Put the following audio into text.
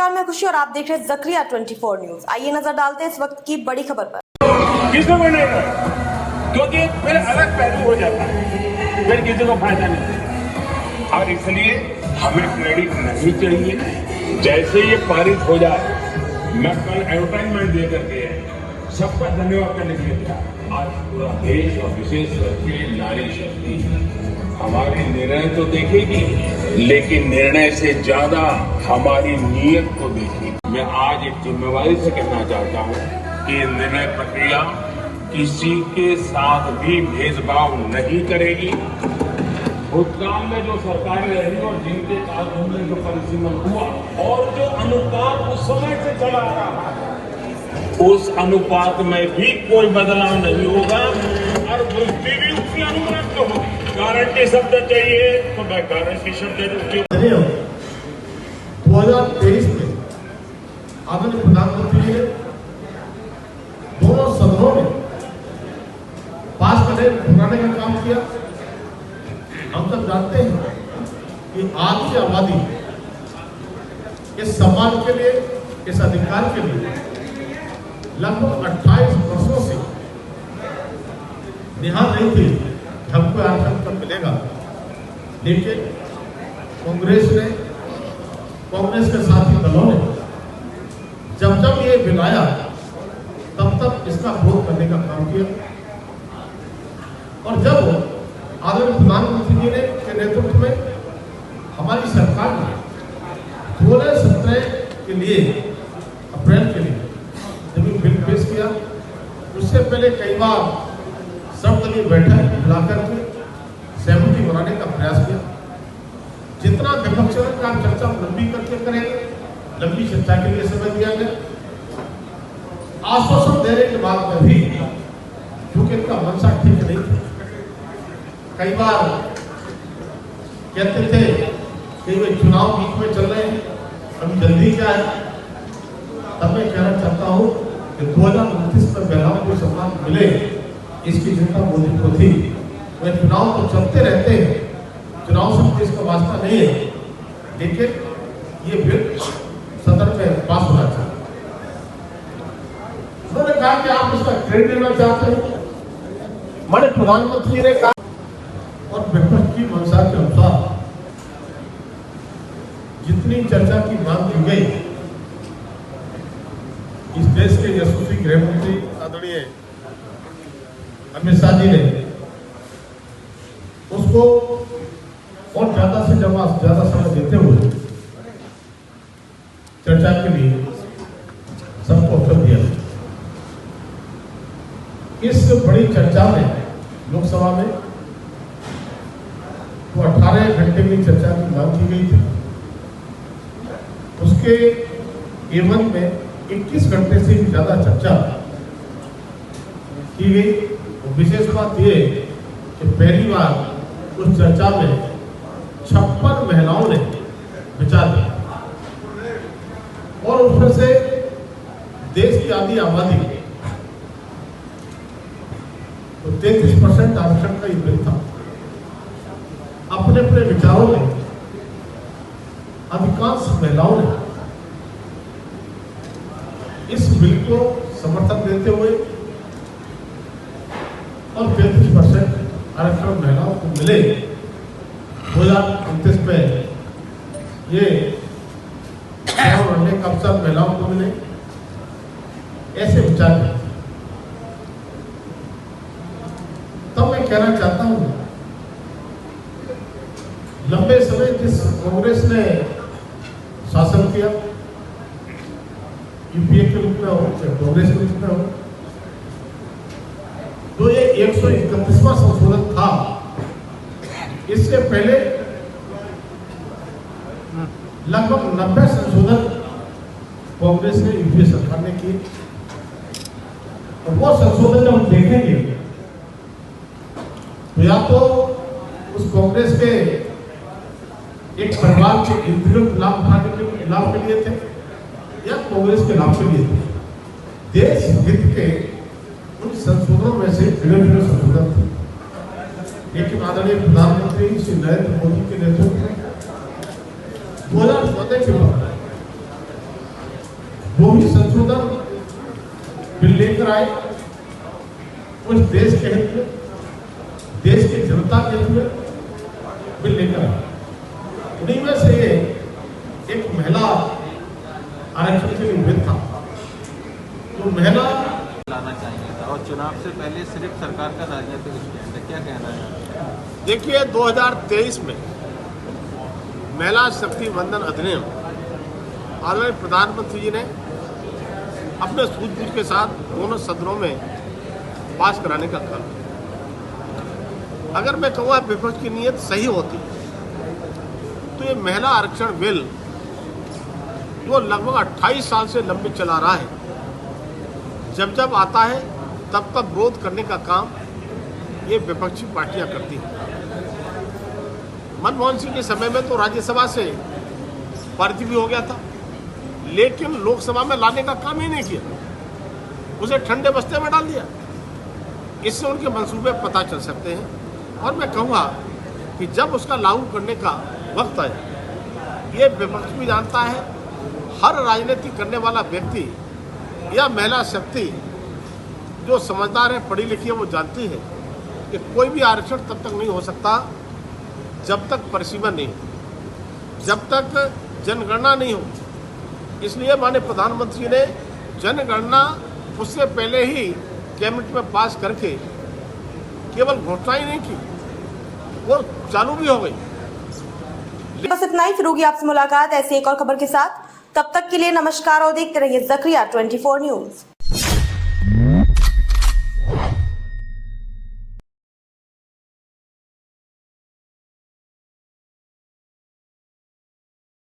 नमस्कार, मैं खुशी और आप देख रहे हैं ज़करिया 24 न्यूज। आइए नजर डालते हैं इस वक्त की बड़ी खबर पर। किसको बनेगा, क्योंकि फिर अलग पहलू हो जाता है, फिर किसी को फायदा नहीं। और इसलिए हमें क्रेडिट नहीं चाहिए। जैसे ये पारित हो जाए, मैं कल एडवर्टाइजमेंट दे करके सबका धन्यवाद करने के लिए था। आज पूरा देश और विशेष रूप से नारी शक्ति हमारे निर्णय तो देखेगी, लेकिन निर्णय से ज्यादा हमारी नीयत को देखेगी। मैं आज एक जिम्मेवारी से कहना चाहता हूँ कि निर्णय प्रक्रिया किसी के साथ भी भेदभाव नहीं करेगी। भूतकाल में जो सरकारें रही और जिनके काल में जो परिसीमन हुआ और जो अनुपात उस समय से चला आ रहा है, उस अनुपात में भी कोई बदलाव नहीं होगा और वृद्धि भी उसी अनुपात में होगी। गारंटी शब्द चाहिए तो मैं गारंटी शब्द 2023 में आदरणीय प्रधानमंत्री जी ने दोनों सदनों में पास कराने का काम किया। हम सब जानते हैं कि आज की आबादी इस समाज के लिए, इस अधिकार के लिए लगभग 28 वर्षों से निहार नहीं थी हमको आरक्षण कब मिलेगा। लेकिन कांग्रेस के साथी दलों ने जब ये बिल आया तब इसका विरोध करने का काम किया। और जब आदरणीय प्रधानमंत्री जी ने के नेतृत्व में हमारी सरकार ने 16-17 के लिए अप्रैल के लिए जब ये बिल पेश किया, उससे पहले कई बार सर्वदलीय बैठक बुलाकर के सहमति बनाने का प्रयास किया। जितना विपक्ष का चर्चा लंबी करके करेंगे, लंबी चर्चा के लिए समय दिया गया। आश्वासन देने के बाद में भी क्योंकि इनका मंशा ठीक नहीं था, कई बार कहते थे कि वे चुनाव बीच में चल रहे हैं, अभी जल्दी क्या है। तब मैं कहना चाहता हूं कि 2029 में महिलाओं को सम्मान मिले, इसकी चिंता मोदी को थी। वे चुनाव तो चलते रहते हैं, चुनाव से इसका वास्ता नहीं है, लेकिन ये बिल सदन में पास होना चाहिए। उन्होंने कहा कि आप इसका क्रेडिट लेना चाहते हैं। माननीय प्रधानमंत्री ने कहा और विपक्ष की मंशा के अनुसार जितनी चर्चा की मांग की गई, इस देश के यशस्वी गृह मंत्री आदरणीय अमित शाह जी ने उसको और ज्यादा से ज्यादा समय देते हुए चर्चा के लिए सबको अवसर दिया। इस बड़ी चर्चा में लोकसभा में तो 18 घंटे की चर्चा की मांग की गई थी। उसके एवं में 21 घंटे से भी ज्यादा चर्चा की गई। विशेष बात यह कि पहली बार उस चर्चा में 56 महिलाओं ने विचार दिया और उसमें से देश की आधी आबादी तो 33% आरक्षण का ये बिल था। अपने अपने विचारों में अधिकांश महिलाओं ने इस बिल को समर्थन देते हुए और 33% आरक्षण महिलाओं को मिले 2029 में ये लड़ने का अवसर महिलाओं को मिले, ऐसे विचार है। तब मैं कहना चाहता हूं, लंबे समय जिस कांग्रेस ने शासन किया, यूपीए के रूप में हो या कांग्रेस के रूप में हो, तो ये 131वां संशोधन था। इससे पहले लगभग 90 संशोधन कांग्रेस ने यूपीए सरकार ने किए। और वो संशोधन जब हम देखेंगे तो या तो उस कांग्रेस के एक परिवार के व्यक्तिगत लाभ उठाने के लाभ के लिए थे या कांग्रेस के लाभ के लिए थे। देश हित के उन संशोधनों में से भिन्न संशोधन थे, लेकिन आदरणीय प्रधानमंत्री श्री नरेंद्र मोदी के नेतृत्व में 2014 के बाद जो भी संशोधन बिल लेकर आए उस देश के हित में, देश की जनता के हित में बिल लेकर आए। उन्हीं में से एक महिला आरक्षण के लिए बिल था, तो महिला लाना चाहिए था और चुनाव से पहले सिर्फ सरकार का राजनीतिक स्टैंड है, क्या कहना है? देखिए 2023 में महिला शक्ति वंदन अधिनियम आदरणीय प्रधानमंत्री जी ने अपने सूझबूझ के साथ दोनों सदनों में पास कराने का काम किया। अगर मैं कहूँगा विपक्ष की नीयत सही होती तो ये महिला आरक्षण बिल जो लगभग 28 साल से लंबित चला रहा है, जब जब आता है तब तब विरोध करने का काम ये विपक्षी पार्टियां करती हैं। मनमोहन सिंह के समय में तो राज्यसभा से पारित भी हो गया था, लेकिन लोकसभा में लाने का काम ही नहीं किया, उसे ठंडे बस्ते में डाल दिया। इससे उनके मंसूबे पता चल सकते हैं और मैं कहूँगा कि जब उसका लागू करने का वक्त आए, ये विपक्ष भी जानता है, हर राजनीति करने वाला व्यक्ति या महिला शक्ति जो समझदार है, पढ़ी लिखी है, वो जानती है कि कोई भी आरक्षण तब तक नहीं हो सकता जब तक परिसीमन नहीं हो, जब तक जनगणना नहीं हो। इसलिए माननीय प्रधानमंत्री ने जनगणना उससे पहले ही कैबिनेट में पास करके केवल घोषणा ही नहीं की, वो चालू भी हो गई। बस इतना ही, फिर होगी आपसे मुलाकात ऐसी एक और खबर के साथ। तब तक के लिए नमस्कार और देखते रहिए ज़करिया 24 न्यूज़।